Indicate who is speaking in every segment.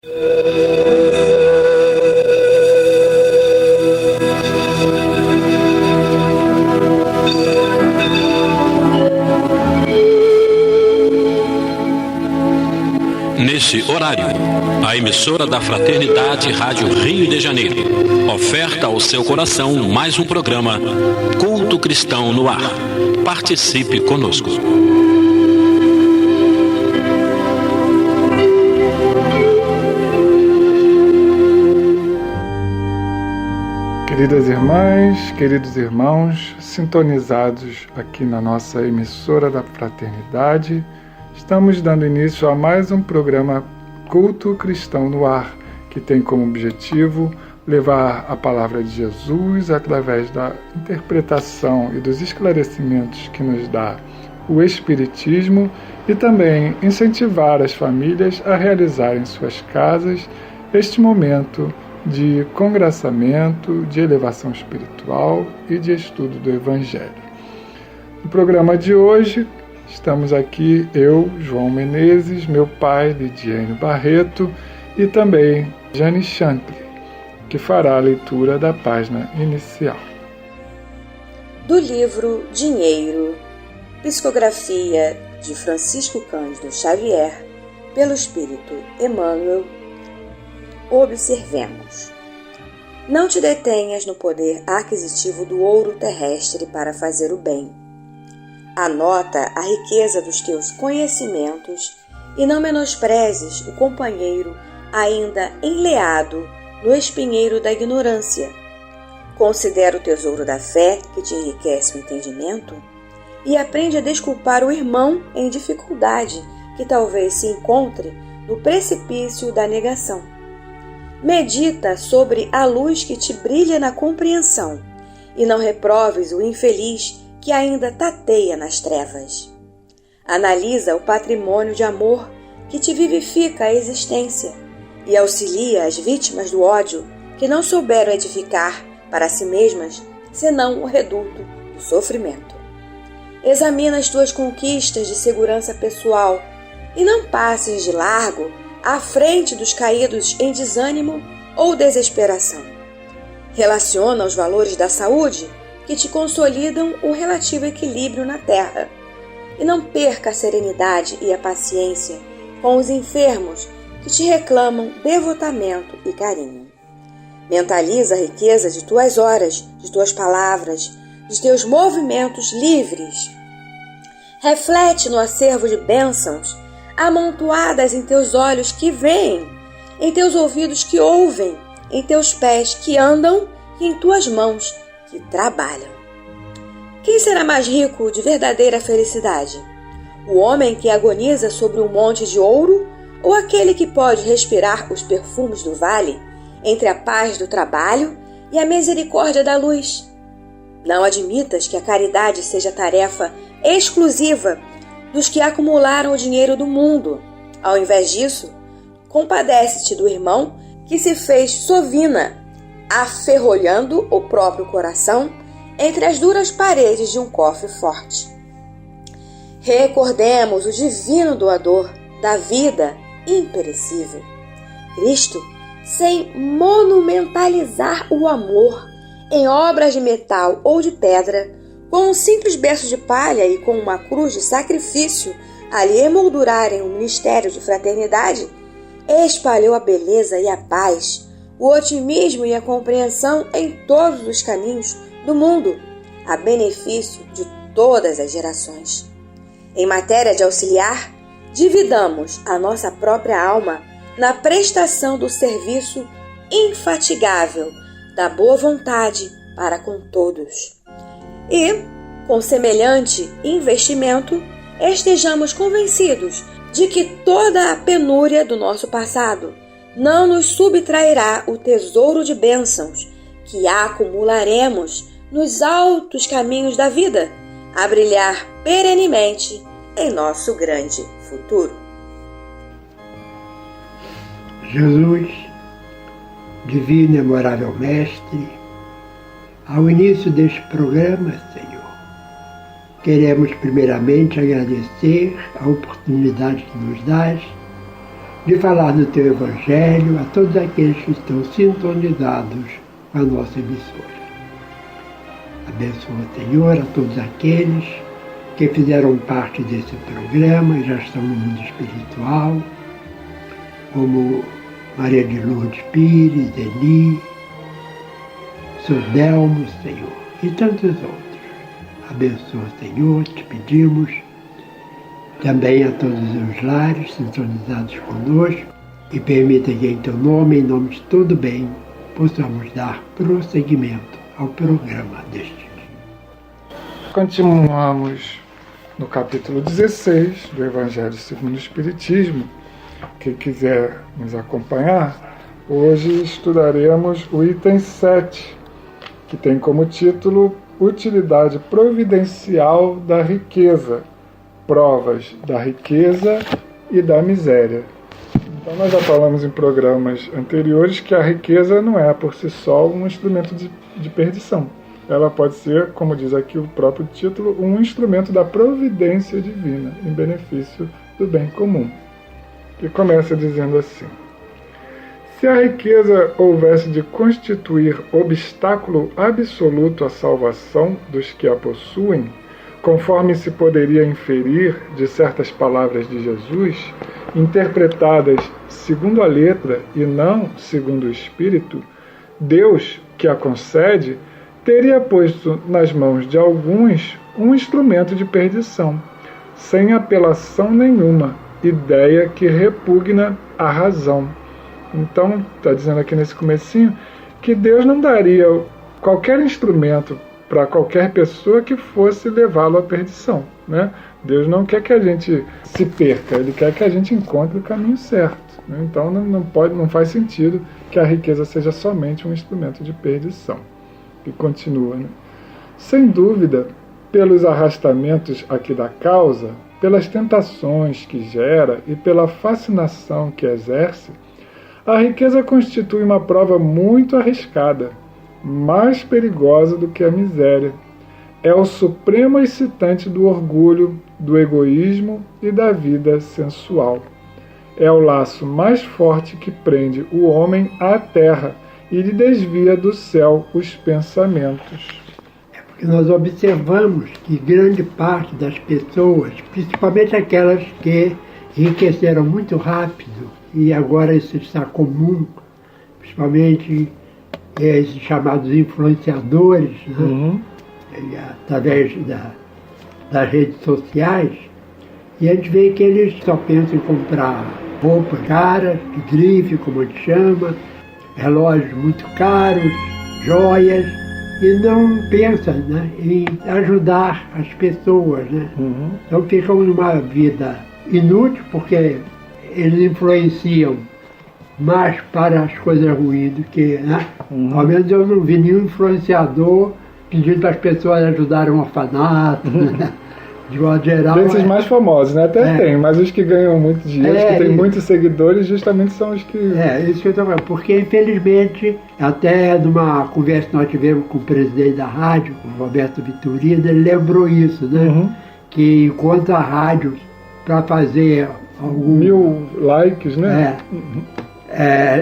Speaker 1: Nesse horário, a emissora da Fraternidade Rádio Rio de Janeiro oferta ao seu coração mais um programa Culto Cristão no Ar. Participe conosco.
Speaker 2: Queridas irmãs, queridos irmãos, sintonizados aqui na nossa emissora da Fraternidade, estamos dando início a mais um programa Culto Cristão no Ar, que tem como objetivo levar a palavra de Jesus através da interpretação e dos esclarecimentos que nos dá o Espiritismo e também incentivar as famílias a realizarem em suas casas este momento de congraçamento, de elevação espiritual e de estudo do Evangelho. No programa de hoje, estamos aqui eu, João Menezes, meu pai, Lidiane Barreto, e também Jane Chantre, que fará a leitura da página inicial.
Speaker 3: Do livro Dinheiro, psicografia de Francisco Cândido Xavier, pelo Espírito Emmanuel, observemos. Não te detenhas no poder aquisitivo do ouro terrestre para fazer o bem. Anota a riqueza dos teus conhecimentos e não menosprezes o companheiro ainda enleado no espinheiro da ignorância. Considera o tesouro da fé que te enriquece o entendimento e aprende a desculpar o irmão em dificuldade que talvez se encontre no precipício da negação. Medita sobre a luz que te brilha na compreensão e não reproves o infeliz que ainda tateia nas trevas. Analisa o patrimônio de amor que te vivifica a existência e auxilia as vítimas do ódio que não souberam edificar para si mesmas senão o reduto do sofrimento. Examina as tuas conquistas de segurança pessoal e não passes de largo à frente dos caídos em desânimo ou desesperação. Relaciona os valores da saúde que te consolidam o relativo equilíbrio na terra e não perca a serenidade e a paciência com os enfermos que te reclamam devotamento e carinho. Mentaliza a riqueza de tuas horas, de tuas palavras, de teus movimentos livres. Reflete no acervo de bênçãos amontoadas em teus olhos que veem, em teus ouvidos que ouvem, em teus pés que andam e em tuas mãos que trabalham. Quem será mais rico de verdadeira felicidade? O homem que agoniza sobre um monte de ouro ou aquele que pode respirar os perfumes do vale entre a paz do trabalho e a misericórdia da luz? Não admitas que a caridade seja tarefa exclusiva dos que acumularam o dinheiro do mundo. Ao invés disso, compadece-te do irmão que se fez sovina, aferrolhando o próprio coração entre as duras paredes de um cofre forte. Recordemos o divino doador da vida imperecível. Cristo, sem monumentalizar o amor em obras de metal ou de pedra, com um simples berço de palha e com uma cruz de sacrifício a lhe emoldurarem um ministério de fraternidade, espalhou a beleza e a paz, o otimismo e a compreensão em todos os caminhos do mundo, a benefício de todas as gerações. Em matéria de auxiliar, dividamos a nossa própria alma na prestação do serviço infatigável da boa vontade para com todos. E, com semelhante investimento, estejamos convencidos de que toda a penúria do nosso passado não nos subtrairá o tesouro de bênçãos que acumularemos nos altos caminhos da vida, a brilhar perenemente em nosso grande futuro.
Speaker 4: Jesus, divino e amorável Mestre, ao início deste programa, Senhor, queremos primeiramente agradecer a oportunidade que nos dás de falar do Teu Evangelho a todos aqueles que estão sintonizados com a nossa emissora. Abençoa, Senhor, a todos aqueles que fizeram parte desse programa e já estão no mundo espiritual, como Maria de Lourdes Pires, Eli, Sr. Delmo, Senhor, e tantos outros. Abençoa, Senhor, te pedimos, também a todos os lares sintonizados conosco, e permita que em Teu nome, em nome de todo bem, possamos dar prosseguimento ao programa deste dia.
Speaker 2: Continuamos no capítulo 16 do Evangelho segundo o Espiritismo. Quem quiser nos acompanhar, hoje estudaremos o item 7, que tem como título Utilidade Providencial da Riqueza, Provas da Riqueza e da Miséria. Então nós já falamos em programas anteriores que a riqueza não é por si só um instrumento de perdição. Ela pode ser, como diz aqui o próprio título, um instrumento da providência divina, em benefício do bem comum. E começa dizendo assim: se a riqueza houvesse de constituir obstáculo absoluto à salvação dos que a possuem, conforme se poderia inferir de certas palavras de Jesus, interpretadas segundo a letra e não segundo o Espírito, Deus, que a concede, teria posto nas mãos de alguns um instrumento de perdição, sem apelação nenhuma, ideia que repugna a razão. Então, está dizendo aqui nesse comecinho, que Deus não daria qualquer instrumento para qualquer pessoa que fosse levá-lo à perdição, né? Deus não quer que a gente se perca, Ele quer que a gente encontre o caminho certo, né? Então não faz sentido que a riqueza seja somente um instrumento de perdição. E continua, né? Sem dúvida, pelos arrastamentos aqui da causa, pelas tentações que gera e pela fascinação que exerce, a riqueza constitui uma prova muito arriscada, mais perigosa do que a miséria. É o supremo excitante do orgulho, do egoísmo e da vida sensual. É o laço mais forte que prende o homem à terra e lhe desvia do céu os pensamentos.
Speaker 4: É porque nós observamos que grande parte das pessoas, principalmente aquelas que enriqueceram muito rápido, e agora isso está comum, principalmente esses chamados influenciadores, né? Através das redes sociais, e a gente vê que eles só pensam em comprar roupas caras, de grife, como a gente chama, relógios muito caros, joias, e não pensam, né, em ajudar as pessoas, né? Então ficam numa vida inútil, porque eles influenciam mais para as coisas ruins do que, né? Ao menos eu não vi nenhum influenciador pedindo para as pessoas ajudarem um orfanato, né? De modo geral.
Speaker 2: Desses mais famosos, né? Até tem, mas os que ganham muito dinheiro, os que têm muitos seguidores, justamente são os que...
Speaker 4: Isso que eu estou falando, porque infelizmente, até numa conversa que nós tivemos com o presidente da rádio, o Roberto Vitorino, ele lembrou isso, né? Que enquanto a rádio, para fazer algum...
Speaker 2: 1000 likes, né?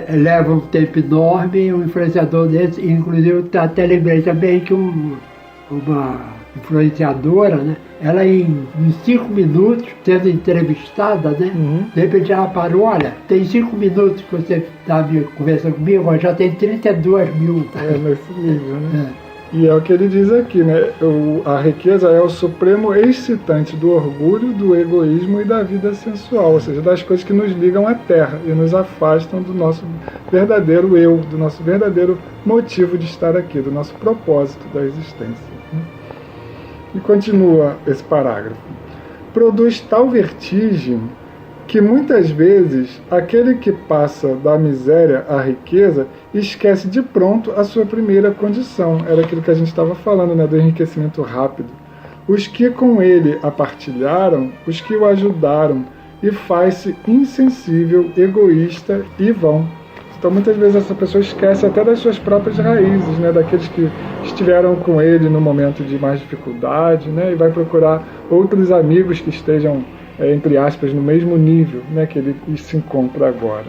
Speaker 4: Leva um tempo enorme, um influenciador desse, inclusive eu até lembrei também que uma influenciadora, né? Ela em 5 minutos, sendo entrevistada, né? De repente ela parou, olha, tem 5 minutos que você está conversando comigo, mas já tem 32 mil.
Speaker 2: Nesse nível, né? E é o que ele diz aqui, né? A riqueza é o supremo excitante do orgulho, do egoísmo e da vida sensual, ou seja, das coisas que nos ligam à terra e nos afastam do nosso verdadeiro eu, do nosso verdadeiro motivo de estar aqui, do nosso propósito da existência. E continua esse parágrafo. Produz tal vertigem que muitas vezes aquele que passa da miséria à riqueza esquece de pronto a sua primeira condição. Era aquilo que a gente estava falando, né, do enriquecimento rápido. Os que com ele a partilharam, os que o ajudaram, e faz-se insensível, egoísta e vão. Então muitas vezes essa pessoa esquece até das suas próprias raízes, né, daqueles que estiveram com ele no momento de mais dificuldade, né, e vai procurar outros amigos que estejam entre aspas, no mesmo nível, né, que ele se encontra agora.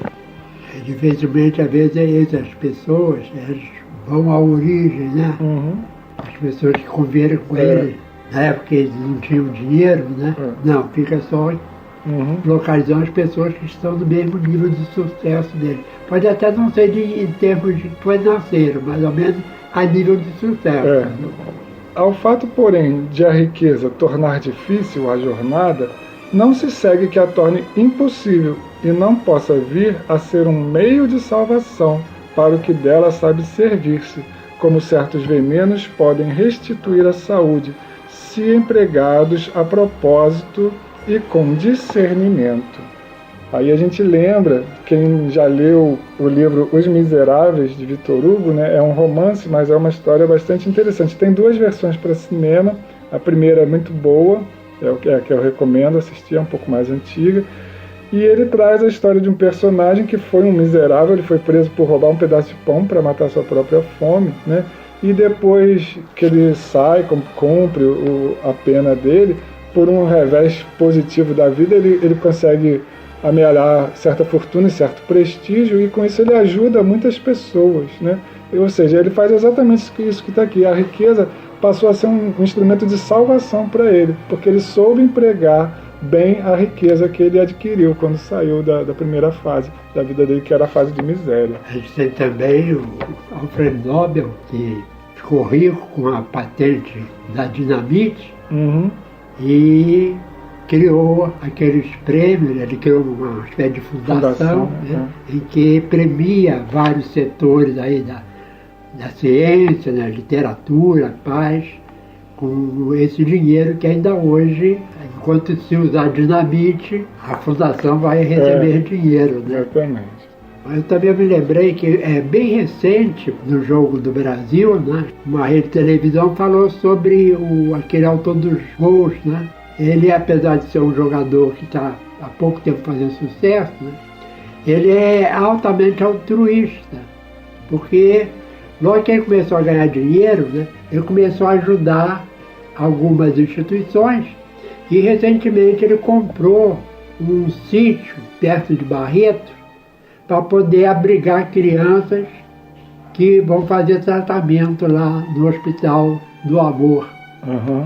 Speaker 4: Dificilmente, às vezes, essas pessoas, elas vão à origem, né? As pessoas que conviveram com ele, na época eles não tinham dinheiro, né? Não, fica só localizando as pessoas que estão no mesmo nível de sucesso dele. Pode até não ser em termos de financeiro, mais ou menos a nível de sucesso.
Speaker 2: Ao fato, porém, de a riqueza tornar difícil a jornada, não se segue que a torne impossível e não possa vir a ser um meio de salvação para o que dela sabe servir-se, como certos venenos podem restituir a saúde, se empregados a propósito e com discernimento. Aí a gente lembra, quem já leu o livro Os Miseráveis, de Victor Hugo, né, é um romance, mas é uma história bastante interessante. Tem 2 versões para cinema, a primeira é muito boa, é a que eu recomendo assistir, é um pouco mais antiga, e ele traz a história de um personagem que foi um miserável, ele foi preso por roubar um pedaço de pão para matar sua própria fome, né, e depois que ele sai, cumpre a pena dele, por um revés positivo da vida, ele consegue amealhar certa fortuna e certo prestígio, e com isso ele ajuda muitas pessoas, né? Ou seja, ele faz exatamente isso que está aqui. A riqueza passou a ser um instrumento de salvação para ele, porque ele soube empregar bem a riqueza que ele adquiriu quando saiu da primeira fase da vida dele, que era a fase de miséria.
Speaker 4: A gente tem também o Alfred Nobel, que ficou rico com a patente da dinamite, e criou aqueles prêmios, ele criou uma espécie de fundação né, em que premia vários setores aí da ciência, né, literatura, paz, com esse dinheiro que ainda hoje, enquanto se usar dinamite, a fundação vai receber dinheiro. Né?
Speaker 2: Exatamente.
Speaker 4: Eu também me lembrei que é bem recente, no Jogo do Brasil, né, uma rede de televisão falou sobre aquele autor dos gols, né? Ele, apesar de ser um jogador que está há pouco tempo fazendo sucesso, né, ele é altamente altruísta, porque logo que ele começou a ganhar dinheiro, né, ele começou a ajudar algumas instituições e recentemente ele comprou um sítio perto de Barreto para poder abrigar crianças que vão fazer tratamento lá no Hospital do Amor.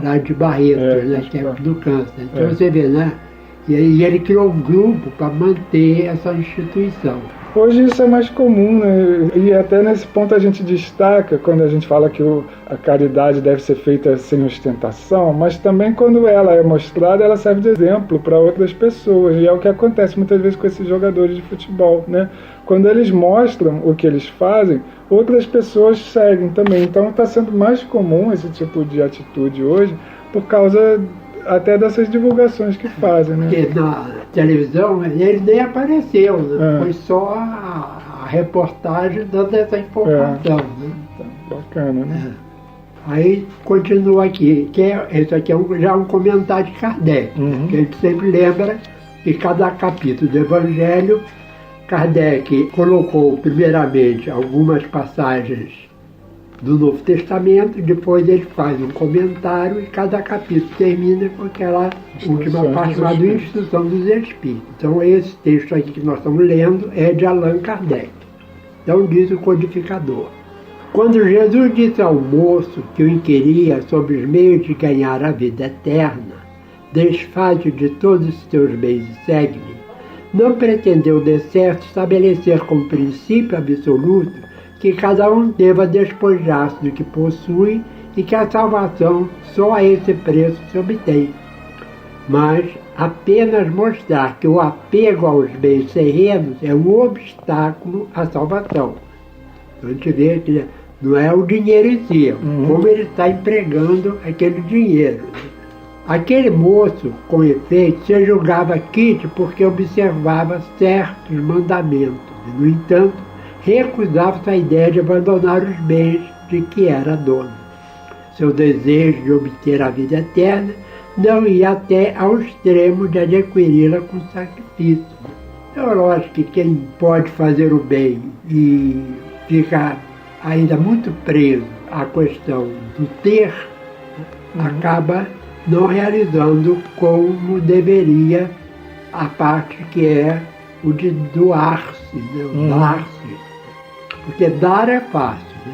Speaker 4: Lá de Barreto, né, que é do câncer. Então você vê, né? E ele criou um grupo para manter essa instituição.
Speaker 2: Hoje isso é mais comum, né? E até nesse ponto a gente destaca, quando a gente fala que a caridade deve ser feita sem ostentação, mas também quando ela é mostrada, ela serve de exemplo para outras pessoas. E é o que acontece muitas vezes com esses jogadores de futebol, né? Quando eles mostram o que eles fazem, outras pessoas seguem também. Então está sendo mais comum esse tipo de atitude hoje, por causa até dessas divulgações que fazem, né?
Speaker 4: Porque na televisão ele nem apareceu, né? Foi só a reportagem dando essa informação. Né?
Speaker 2: Bacana, né?
Speaker 4: Aí continua aqui, esse aqui é já um comentário de Kardec, que a gente sempre lembra que cada capítulo do Evangelho, Kardec colocou primeiramente algumas passagens do Novo Testamento, depois ele faz um comentário e cada capítulo termina com aquela última parte chamada Instrução dos Espíritos. Então esse texto aqui que nós estamos lendo é de Allan Kardec. Então diz o codificador: quando Jesus disse ao moço que o inquiria sobre os meios de ganhar a vida eterna, desfaz-te de todos os teus bens e segue-me, não pretendeu de certo estabelecer como princípio absoluto que cada um deva despojar-se do que possui e que a salvação só a esse preço se obtém, mas apenas mostrar que o apego aos bens terrenos é um obstáculo à salvação. Então a gente vê que não é o dinheiro em si, como ele está empregando aquele dinheiro. Aquele moço, com efeito, se julgava quite porque observava certos mandamentos. E, no entanto, recusava-se a ideia de abandonar os bens de que era dono. Seu desejo de obter a vida eterna não ia até ao extremo de adquiri-la com sacrifício. Então, lógico que quem pode fazer o bem e fica ainda muito preso à questão do ter, acaba não realizando como deveria a parte que é o de doar-se, né? O dar-se. Porque dar é fácil, né?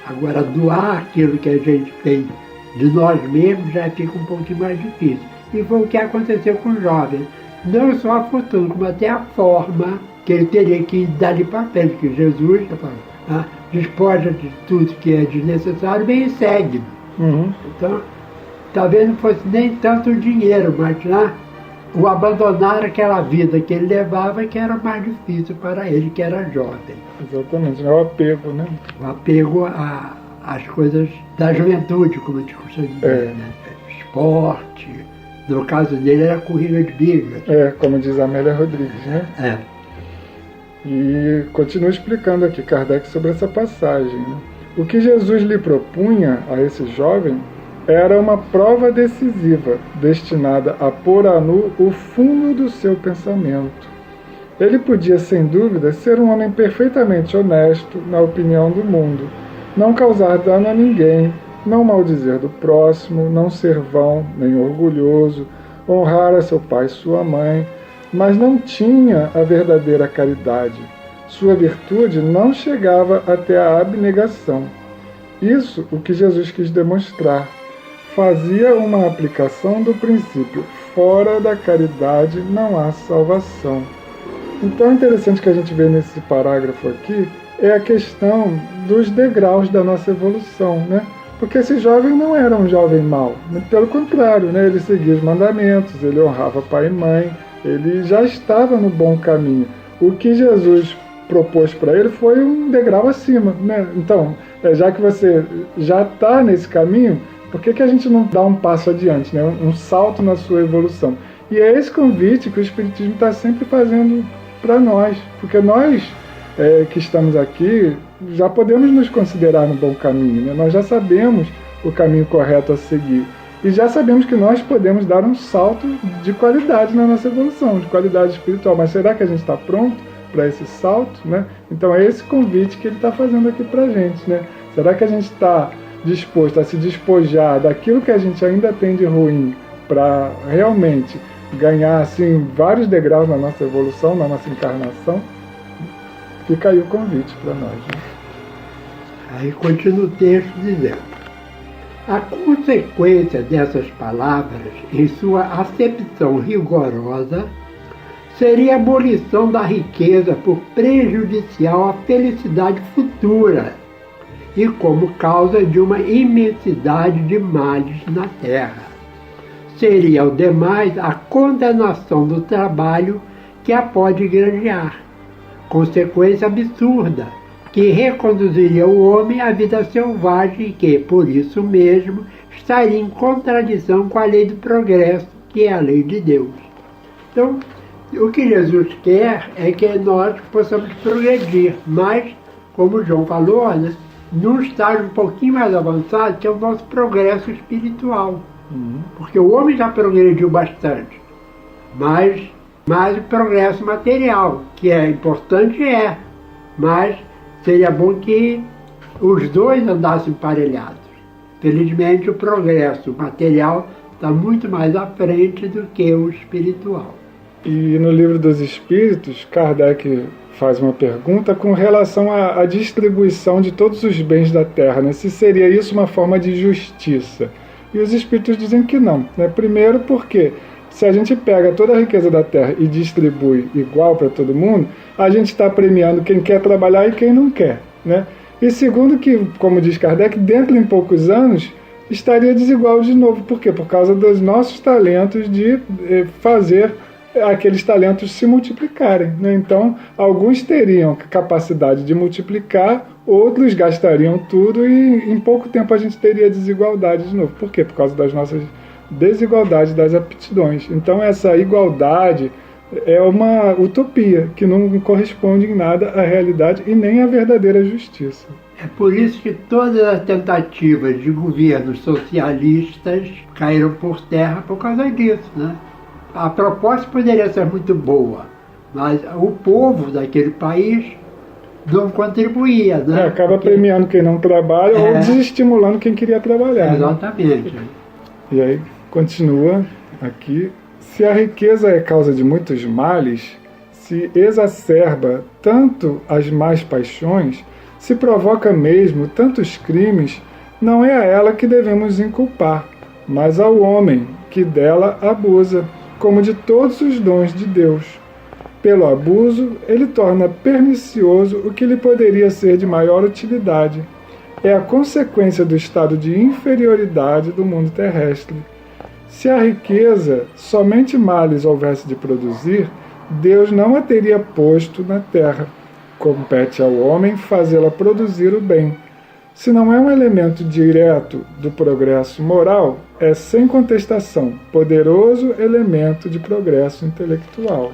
Speaker 4: Agora, doar aquilo que a gente tem de nós mesmos já fica um pouquinho mais difícil. E foi o que aconteceu com o jovem. Não só a fortuna, como até a forma que ele teria que dar de papel, que Jesus está falando. Despoja de tudo que é desnecessário, vem e segue. Então, talvez não fosse nem tanto o dinheiro, mas o abandonar aquela vida que ele levava, que era mais difícil para ele, que era jovem.
Speaker 2: Exatamente, é o apego, né?
Speaker 4: O apego às coisas da juventude, como a gente costuma dizer, né? Esporte. No caso dele era corrida de bigas.
Speaker 2: Como diz a Amélia Rodrigues, né? E continua explicando aqui Kardec sobre essa passagem, né? O que Jesus lhe propunha a esse jovem era uma prova decisiva, destinada a pôr a nu o fundo do seu pensamento. Ele podia, sem dúvida, ser um homem perfeitamente honesto na opinião do mundo, não causar dano a ninguém, não maldizer do próximo, não ser vão nem orgulhoso, honrar a seu pai e sua mãe, mas não tinha a verdadeira caridade. Sua virtude não chegava até a abnegação. Isso o que Jesus quis demonstrar. Fazia uma aplicação do princípio: fora da caridade não há salvação. Então, é interessante que a gente vê nesse parágrafo aqui é a questão dos degraus da nossa evolução, né? Porque esse jovem não era um jovem mau, pelo contrário, né? Ele seguia os mandamentos, ele honrava pai e mãe, ele já estava no bom caminho. O que Jesus propôs para ele foi um degrau acima, né? Então, já que você já está nesse caminho, por que a gente não dá um passo adiante, né? Um salto na sua evolução? E é esse convite que o Espiritismo está sempre fazendo para nós, porque nós que estamos aqui já podemos nos considerar no bom caminho, né? Nós já sabemos o caminho correto a seguir e já sabemos que nós podemos dar um salto de qualidade na nossa evolução, de qualidade espiritual. Mas será que a gente está pronto para esse salto, né? Então é esse convite que ele está fazendo aqui para a gente, né? Será que a gente está disposto a se despojar daquilo que a gente ainda tem de ruim para realmente ganhar assim vários degraus na nossa evolução, na nossa encarnação? Fica aí o convite para nós, né?
Speaker 4: Aí continua o texto dizendo: a consequência dessas palavras, em sua acepção rigorosa, seria a abolição da riqueza por prejudicial à felicidade futura e como causa de uma imensidade de males na terra. Seria, ao demais, a condenação do trabalho que a pode granjear, consequência absurda, que reconduziria o homem à vida selvagem e que, por isso mesmo, estaria em contradição com a lei do progresso, que é a lei de Deus. Então, o que Jesus quer é que nós possamos progredir, mas, como o João falou, né, num estágio um pouquinho mais avançado, que é o nosso progresso espiritual. Porque o homem já progrediu bastante, mas o progresso material, que é importante, mas seria bom que os dois andassem emparelhados. Felizmente, o progresso material está muito mais à frente do que o espiritual.
Speaker 2: E no Livro dos Espíritos, Kardec faz uma pergunta com relação à distribuição de todos os bens da Terra, né? Se seria isso uma forma de justiça. E os Espíritos dizem que não, né? Primeiro porque se a gente pega toda a riqueza da Terra e distribui igual para todo mundo, a gente está premiando quem quer trabalhar e quem não quer, né? E segundo que, como diz Kardec, dentro de poucos anos estaria desigual de novo. Por quê? Por causa dos nossos talentos de fazer aqueles talentos se multiplicarem, né? Então, alguns teriam capacidade de multiplicar, outros gastariam tudo e em pouco tempo a gente teria desigualdade de novo. Por quê? Por causa das nossas desigualdades das aptidões. Então, essa igualdade é uma utopia que não corresponde em nada à realidade e nem à verdadeira justiça.
Speaker 4: É por isso que todas as tentativas de governos socialistas caíram por terra por causa disso, né? A proposta poderia ser muito boa, mas o povo daquele país não contribuía, né?
Speaker 2: Acaba premiando quem não trabalha ou desestimulando quem queria trabalhar.
Speaker 4: Exatamente.
Speaker 2: Né? E aí Continua aqui: se a riqueza é causa de muitos males, se exacerba tanto as más paixões, se provoca mesmo tantos crimes, não é a ela que devemos inculpar, mas ao homem que dela abusa, como de todos os dons de Deus. Pelo abuso, ele torna pernicioso o que lhe poderia ser de maior utilidade. É a consequência do estado de inferioridade do mundo terrestre. Se a riqueza somente males houvesse de produzir, Deus não a teria posto na terra. Compete ao homem fazê-la produzir o bem. Se não é um elemento direto do progresso moral, é sem contestação poderoso elemento de progresso intelectual.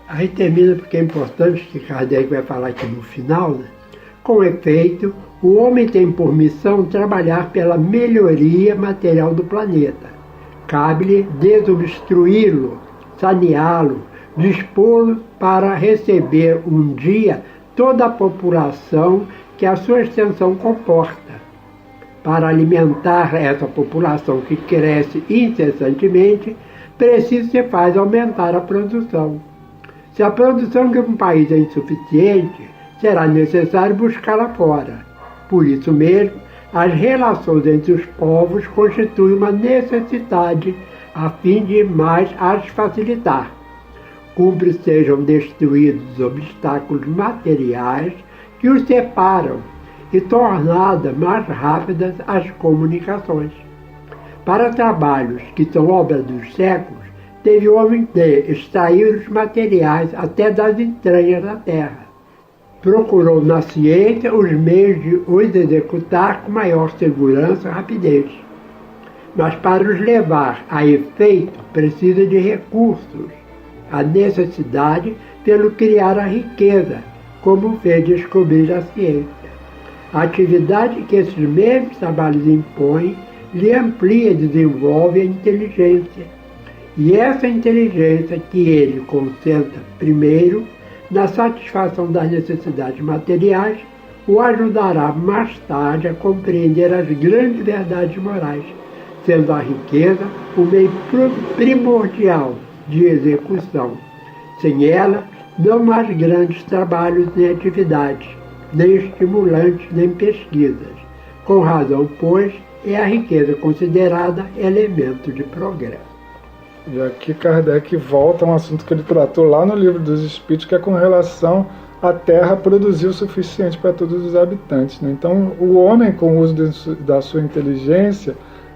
Speaker 4: Aí termina porque é importante que Kardec vai falar aqui no final, né? Com efeito, o homem tem por missão trabalhar pela melhoria material do planeta. Cabe-lhe desobstruí-lo, saneá-lo, dispô-lo para receber um dia toda a população que a sua extensão comporta. Para alimentar essa população que cresce incessantemente, preciso se faz aumentar a produção. Se a produção de um país é insuficiente, será necessário buscá-la fora. Por isso mesmo, as relações entre os povos constituem uma necessidade a fim de mais as facilitar. Cumpre sejam destruídos os obstáculos materiais que os separam e tornadas mais rápidas as comunicações. Para trabalhos que são obra dos séculos, teve o homem de extrair os materiais até das entranhas da terra. Procurou na ciência os meios de os executar com maior segurança e rapidez. Mas para os levar a efeito precisa de recursos. A necessidade pelo criar a riqueza, como fez descobrir a ciência. A atividade que esses mesmos trabalhos impõem lhe amplia e desenvolve a inteligência. E essa inteligência que ele concentra primeiro na satisfação das necessidades materiais o ajudará mais tarde a compreender as grandes verdades morais, sendo a riqueza o meio primordial de execução. Sem ela, não há grandes trabalhos nem atividades, nem estimulantes, nem pesquisas. Com razão, pois, é a riqueza considerada elemento de progresso.
Speaker 2: E aqui Kardec volta a um assunto que ele tratou lá no Livro dos Espíritos, que é com relação à terra produzir o suficiente para todos os habitantes, né? Então, o homem, com o uso da sua inteligência,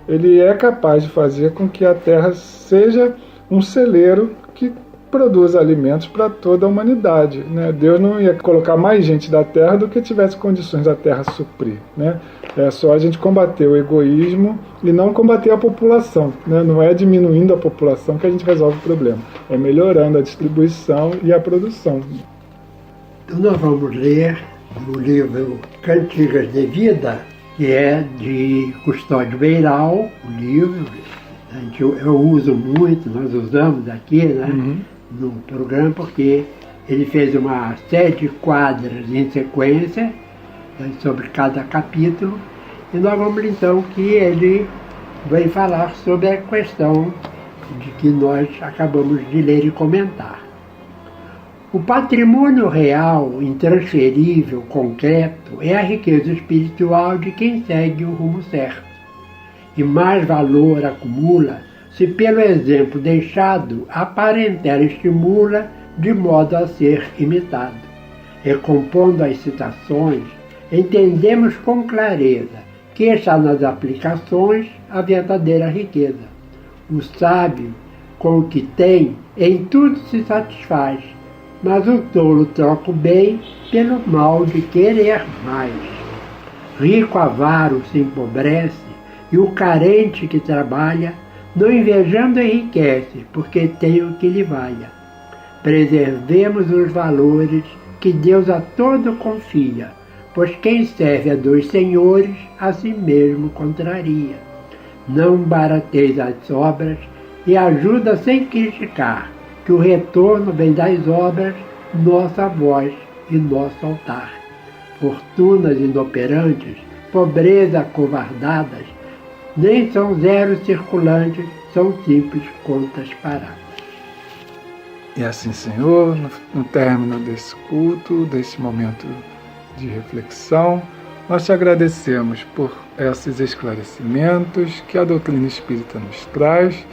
Speaker 2: ele é capaz de fazer com que a terra seja um celeiro que produza alimentos para toda a humanidade, né? Deus não ia colocar mais gente da terra do que tivesse condições da terra suprir, né? É só a gente combater o egoísmo e não combater a população, né? Não é diminuindo a população que a gente resolve o problema, é melhorando a distribuição e a produção.
Speaker 4: Então nós vamos ler o livro Cantigas de Vida, que é de Custódio Beiral, o livro. Eu uso muito, nós usamos aqui, né, no programa, porque ele fez uma série de quadras em sequência, né, sobre cada capítulo, e nós vamos então que ele vai falar sobre a questão de que nós acabamos de ler e comentar. O patrimônio real, intransferível, concreto, é a riqueza espiritual de quem segue o rumo certo. E mais valor acumula se pelo exemplo deixado a parentela estimula de modo a ser imitado. Recompondo as citações, entendemos com clareza que está nas aplicações a verdadeira riqueza. O sábio, com o que tem, em tudo se satisfaz, mas o tolo troca o bem pelo mal de querer mais. Rico avaro se empobrece, e o carente que trabalha, não invejando enriquece, porque tem o que lhe valha. Preservemos os valores que Deus a todo confia, pois quem serve a dois senhores, a si mesmo contraria. Não barateis as obras e ajuda sem criticar, que o retorno vem das obras, nossa voz e nosso altar. Fortunas inoperantes, pobreza acovardadas, Nem são zeros circulantes, são simples contas paradas.
Speaker 2: E assim, Senhor, no término desse culto, desse momento de reflexão, nós te agradecemos por esses esclarecimentos que a doutrina espírita nos traz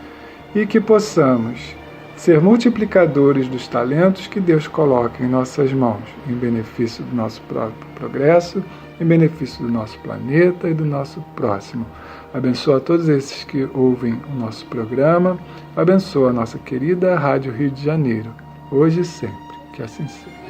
Speaker 2: e que possamos ser multiplicadores dos talentos que Deus coloca em nossas mãos, em benefício do nosso próprio progresso, em benefício do nosso planeta e do nosso próximo. Abençoa todos esses que ouvem o nosso programa, abençoa a nossa querida Rádio Rio de Janeiro, hoje e sempre, que assim seja.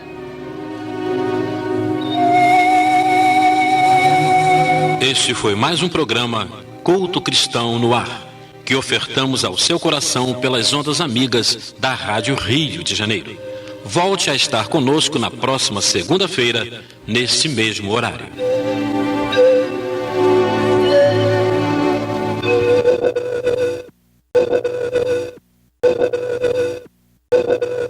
Speaker 1: Este foi mais um programa Culto Cristão no Ar, que ofertamos ao seu coração pelas ondas amigas da Rádio Rio de Janeiro. Volte a estar conosco na próxima segunda-feira, neste mesmo horário.